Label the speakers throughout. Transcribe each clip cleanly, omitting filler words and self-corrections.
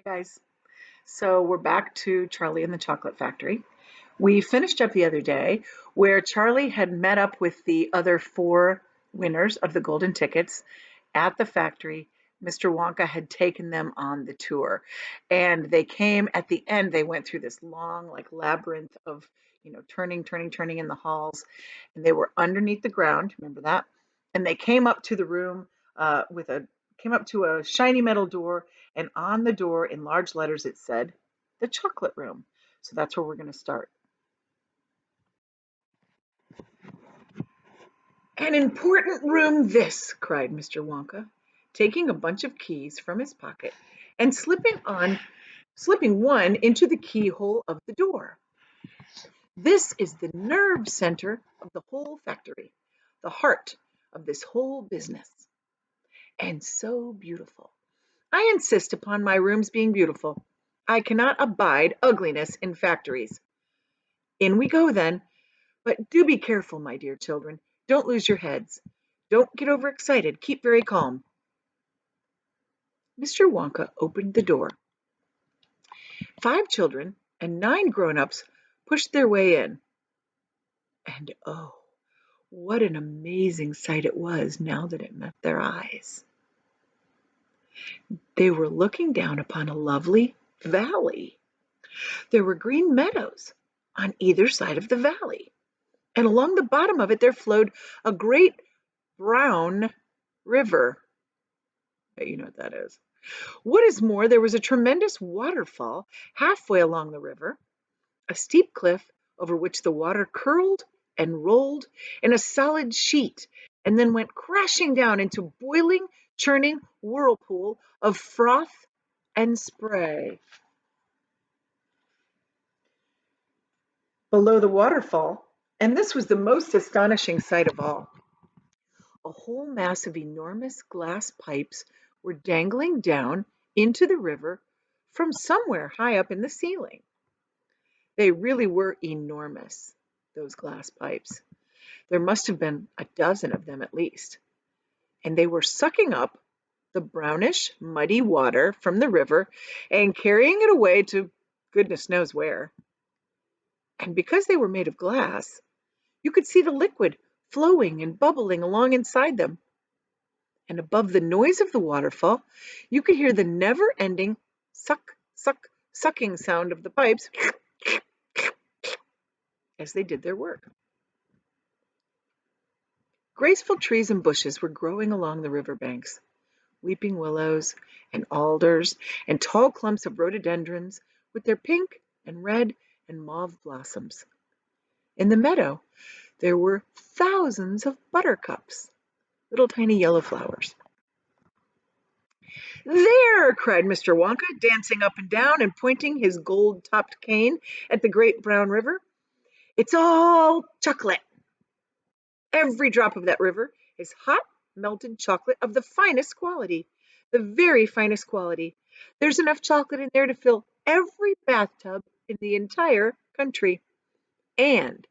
Speaker 1: Guys, so we're back to Charlie and the Chocolate Factory. We finished up the other day where Charlie had met up with the other four winners of the golden tickets at the factory. Mr. Wonka had taken them on the tour, and they came at the end. They went through this long, like labyrinth of, turning in the halls, and they were underneath the ground. Remember that? And they came up to the room with a came up to a shiny metal door, and on the door in large letters it said, "The Chocolate Room." So that's where we're going to start. "An important room this!" cried Mr. Wonka, taking a bunch of keys from his pocket and slipping one into the keyhole of the door. "This is the nerve center of the whole factory, the heart of this whole business. And so beautiful. I insist upon my rooms being beautiful. I cannot abide ugliness in factories. In we go then, but do be careful, my dear children. Don't lose your heads. Don't get overexcited. Keep very calm." Mr. Wonka opened the door. 5 children and 9 grown-ups pushed their way in. And oh, what an amazing sight it was now that it met their eyes. They were looking down upon a lovely valley. There were green meadows on either side of the valley, and along the bottom of it there flowed a great brown river. You know what that is. What is more, there was a tremendous waterfall halfway along the river, a steep cliff over which the water curled and rolled in a solid sheet, and then went crashing down into boiling, churning whirlpool of froth and spray. Below the waterfall, and this was the most astonishing sight of all, a whole mass of enormous glass pipes were dangling down into the river from somewhere high up in the ceiling. They really were enormous, those glass pipes. There must have been a dozen of them at least, and they were sucking up the brownish, muddy water from the river and carrying it away to goodness knows where. And because they were made of glass, you could see the liquid flowing and bubbling along inside them. And above the noise of the waterfall, you could hear the never-ending suck, suck, sucking sound of the pipes as they did their work. Graceful trees and bushes were growing along the river banks, weeping willows and alders and tall clumps of rhododendrons with their pink and red and mauve blossoms. In the meadow, there were thousands of buttercups, little tiny yellow flowers. "There!" cried Mr. Wonka, dancing up and down and pointing his gold-topped cane at the great brown river. "It's all chocolate. Every drop of that river is hot, melted chocolate of the finest quality, the very finest quality. There's enough chocolate in there to fill every bathtub in the entire country, and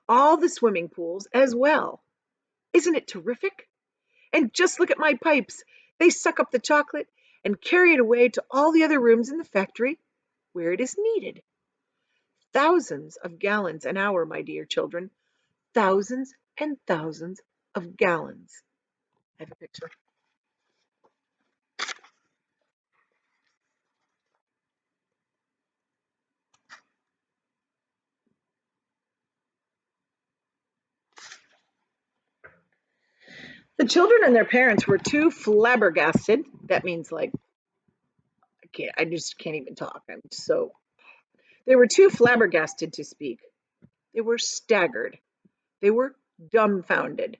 Speaker 1: all the swimming pools as well. Isn't it terrific? And just look at my pipes. They suck up the chocolate and carry it away to all the other rooms in the factory where it is needed. Thousands of gallons an hour, my dear children. Thousands and thousands of gallons." I have a picture. The children and their parents were too flabbergasted. That means like I just can't even talk. They were too flabbergasted to speak. They were staggered. They were dumbfounded.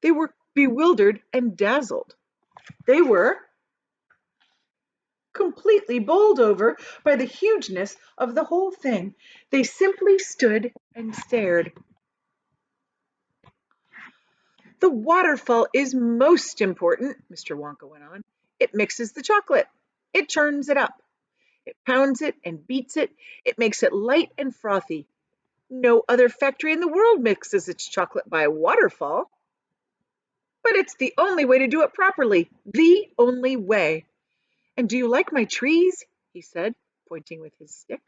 Speaker 1: They were bewildered and dazzled. They were completely bowled over by the hugeness of the whole thing. They simply stood and stared. "The waterfall is most important," Mr. Wonka went on. "It mixes the chocolate. It churns it up. It pounds it and beats it. It makes it light and frothy. No other factory in the world mixes its chocolate by a waterfall. But it's the only way to do it properly. The only way. And do you like my trees? He said, pointing with his stick.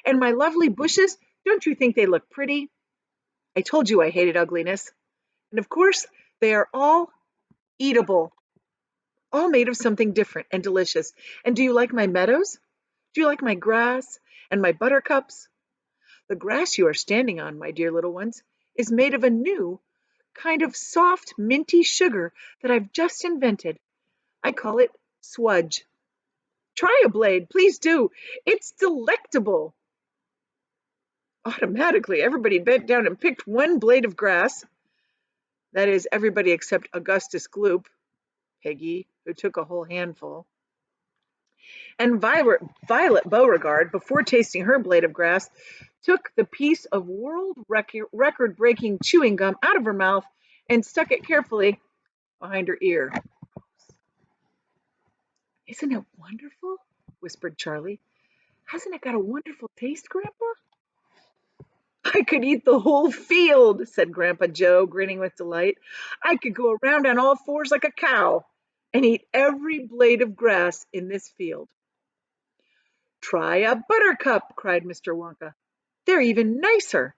Speaker 1: And my lovely bushes, don't you think they look pretty? I told you I hated ugliness. And of course, they are all eatable, all made of something different and delicious. And do you like my meadows? Do you like my grass and my buttercups? The grass you are standing on, my dear little ones, is made of a new kind of soft, minty sugar that I've just invented. I call it swudge. Try a blade, please do. It's delectable. Automatically, everybody bent down and picked one blade of grass. That is, everybody except Augustus Gloop, Peggy, who took a whole handful. And Violet Beauregard, before tasting her blade of grass, took the piece of world record breaking chewing gum out of her mouth and stuck it carefully behind her ear. Isn't it wonderful? Whispered Charlie. Hasn't it got a wonderful taste, Grandpa? I could eat the whole field, said Grandpa Joe, grinning with delight. I could go around on all fours like a cow and eat every blade of grass in this field. Try a buttercup, cried Mr. Wonka. They're even nicer.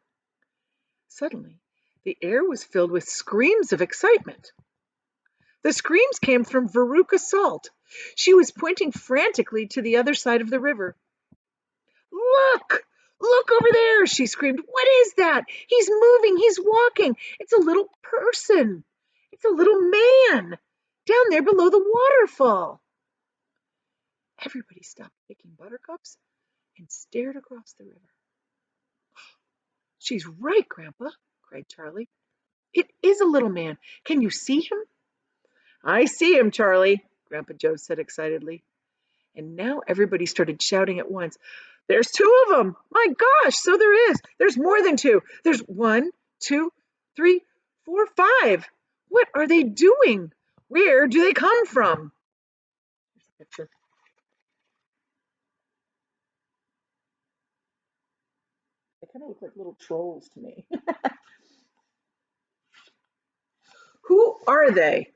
Speaker 1: Suddenly, the air was filled with screams of excitement. The screams came from Veruca Salt. She was pointing frantically to the other side of the river. Look! Look over there! She screamed. What is that? He's moving. He's walking. It's a little person. It's a little man down there below the waterfall. Everybody stopped picking buttercups and stared across the river. She's right, Grandpa, cried Charlie. It is a little man. Can you see him? I see him, Charlie, Grandpa Joe said excitedly. And now everybody started shouting at once. There's two of them! My gosh, so there is! There's more than two! There's 1, 2, 3, 4, 5! What are they doing? Where do they come from? Here's the picture. They kind of look like little trolls to me. Who are they?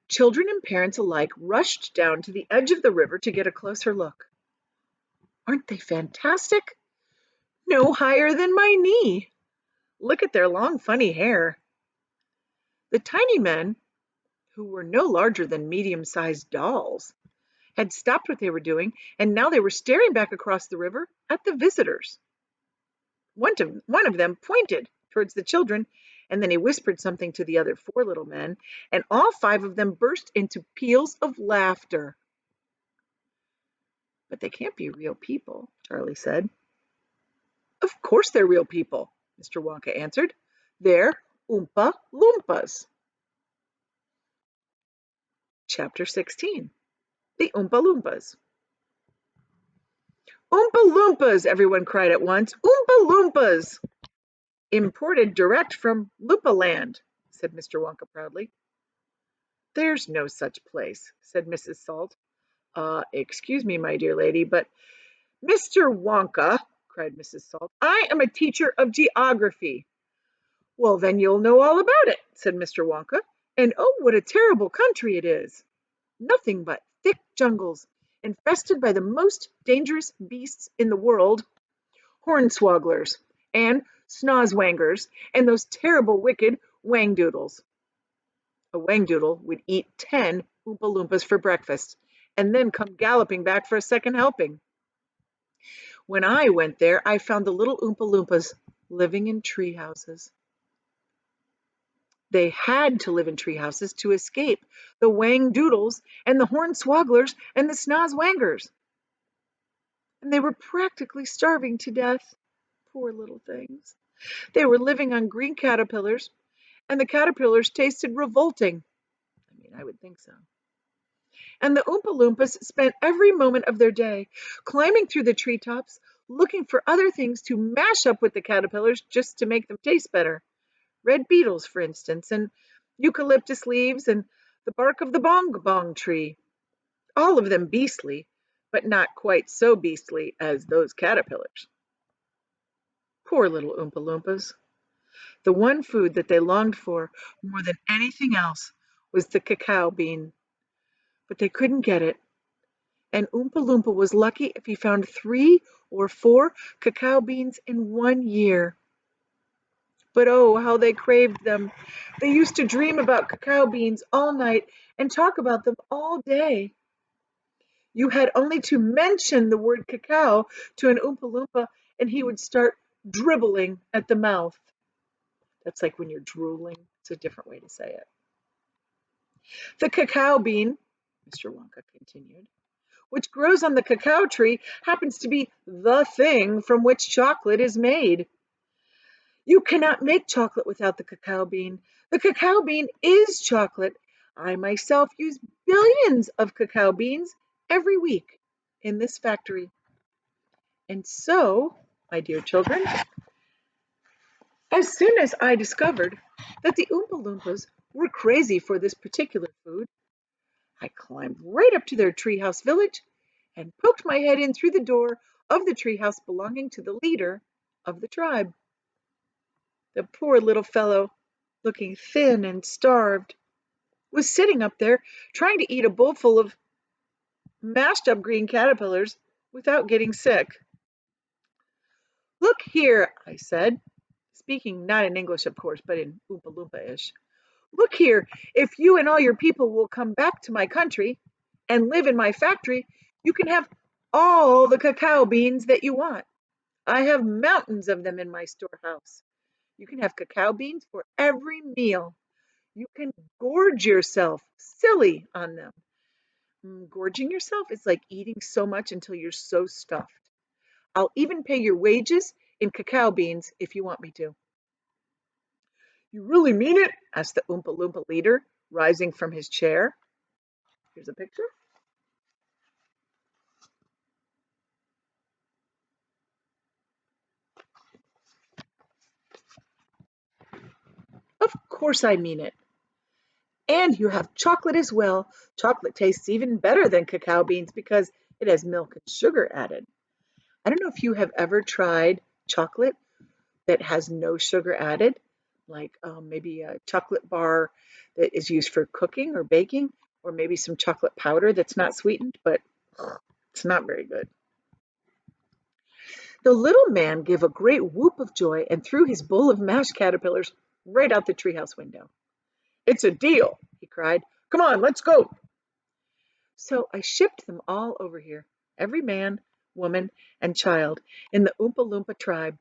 Speaker 1: Children and parents alike rushed down to the edge of the river to get a closer look. Aren't they fantastic? No higher than my knee. Look at their long, funny hair. The tiny men, who were no larger than medium-sized dolls, had stopped what they were doing, and now they were staring back across the river at the visitors. One of them pointed towards the children, and then he whispered something to the other 4 little men, and all 5 of them burst into peals of laughter. But they can't be real people, Charlie said. Of course they're real people, Mr. Wonka answered. They're Oompa Loompas. Chapter 16. The Oompa Loompas. Oompa Loompas, everyone cried at once. Oompa Loompas! Imported direct from Loopaland, said Mr. Wonka proudly. There's no such place, said Mrs. Salt. Excuse me, my dear lady, but Mr. Wonka, cried Mrs. Salt, I am a teacher of geography. Well, then you'll know all about it, said Mr. Wonka. And oh, what a terrible country it is! Nothing but thick jungles, infested by the most dangerous beasts in the world, hornswogglers and snozwangers, and those terrible wicked wangdoodles. A wangdoodle would eat 10 Oompa Loompas for breakfast, and then come galloping back for a second helping. When I went there, I found the little Oompa Loompas living in tree houses. They had to live in tree houses to escape the wangdoodles and the hornswogglers and the snozwangers. And they were practically starving to death. Poor little things. They were living on green caterpillars, and the caterpillars tasted revolting. I would think so. And the Oompa Loompas spent every moment of their day climbing through the treetops, looking for other things to mash up with the caterpillars just to make them taste better. Red beetles, for instance, and eucalyptus leaves, and the bark of the bong-bong tree. All of them beastly, but not quite so beastly as those caterpillars. Poor little Oompa Loompas. The one food that they longed for more than anything else was the cacao bean. But they couldn't get it, and Oompa Loompa was lucky if he found 3 or 4 cacao beans in 1 year. But oh, how they craved them. They used to dream about cacao beans all night and talk about them all day. You had only to mention the word cacao to an Oompa Loompa and he would start dribbling at the mouth. That's like when you're drooling. It's a different way to say it. The cacao bean, Mr. Wonka continued, which grows on the cacao tree, happens to be the thing from which chocolate is made. You cannot make chocolate without the cacao bean. The cacao bean is chocolate. I myself use billions of cacao beans every week in this factory. And so, my dear children, as soon as I discovered that the Oompa Loompas were crazy for this particular food, I climbed right up to their treehouse village and poked my head in through the door of the treehouse belonging to the leader of the tribe. The poor little fellow, looking thin and starved, was sitting up there trying to eat a bowl full of mashed up green caterpillars without getting sick. Look here, I said, speaking not in English, of course, but in Oompa Loompa-ish. Look here, if you and all your people will come back to my country and live in my factory, you can have all the cacao beans that you want. I have mountains of them in my storehouse. You can have cacao beans for every meal. You can gorge yourself silly on them. Gorging yourself is like eating so much until you're so stuffed. I'll even pay your wages in cacao beans if you want me to. You really mean it? Asked the Oompa Loompa leader, rising from his chair. Here's a picture. Of course I mean it. And you have chocolate as well. Chocolate tastes even better than cacao beans because it has milk and sugar added. I don't know if you have ever tried chocolate that has no sugar added, like maybe a chocolate bar that is used for cooking or baking, or maybe some chocolate powder that's not sweetened, but it's not very good. The little man gave a great whoop of joy and threw his bowl of mashed caterpillars right out the treehouse window. It's a deal, he cried. Come on, let's go. So I shipped them all over here, every man, woman, and child in the Oompa Loompa tribe.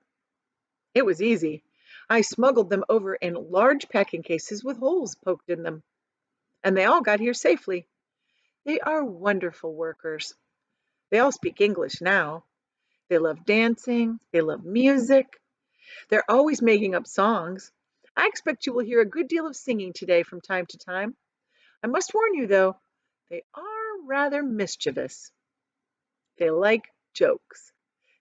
Speaker 1: It was easy. I smuggled them over in large packing cases with holes poked in them, and they all got here safely. They are wonderful workers. They all speak English now. They love dancing. They love music. They're always making up songs. I expect you will hear a good deal of singing today from time to time. I must warn you, though, they are rather mischievous. They like jokes.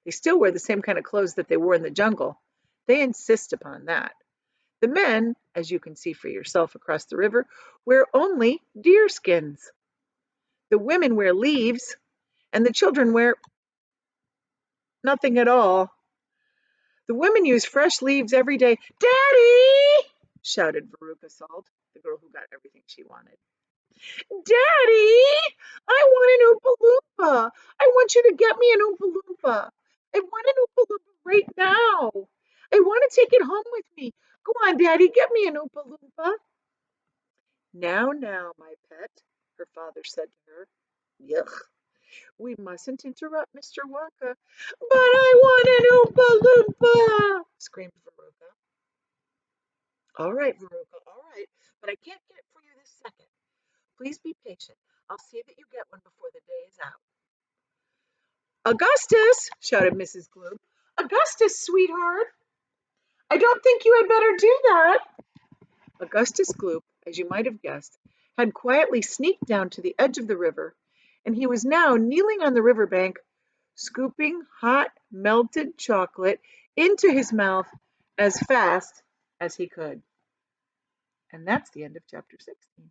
Speaker 1: They still wear the same kind of clothes that they wore in the jungle. They insist upon that. The men, as you can see for yourself across the river, wear only deer skins. The women wear leaves, and the children wear nothing at all. The women use fresh leaves every day. Daddy! Shouted Veruca Salt, the girl who got everything she wanted. Daddy! I want an Oompa Loompa! I want you to get me an Oompa Loompa! I want an Oompa Loompa right now! I want to take it home with me! Go on, Daddy, get me an Oompa Loompa! Now, my pet, her father said to her. Yuck! We mustn't interrupt Mr. Wonka. But I want an Oompa Loompa! Screamed Veruca. All right, Veruca, all right, but I can't get it for you this second. Please be patient. I'll see that you get one before the day is out. Augustus, shouted Mrs. Gloop. Augustus, sweetheart. I don't think you had better do that. Augustus Gloop, as you might have guessed, had quietly sneaked down to the edge of the river, and he was now kneeling on the river bank, scooping hot, melted chocolate into his mouth as fast as he could. And that's the end of chapter 16.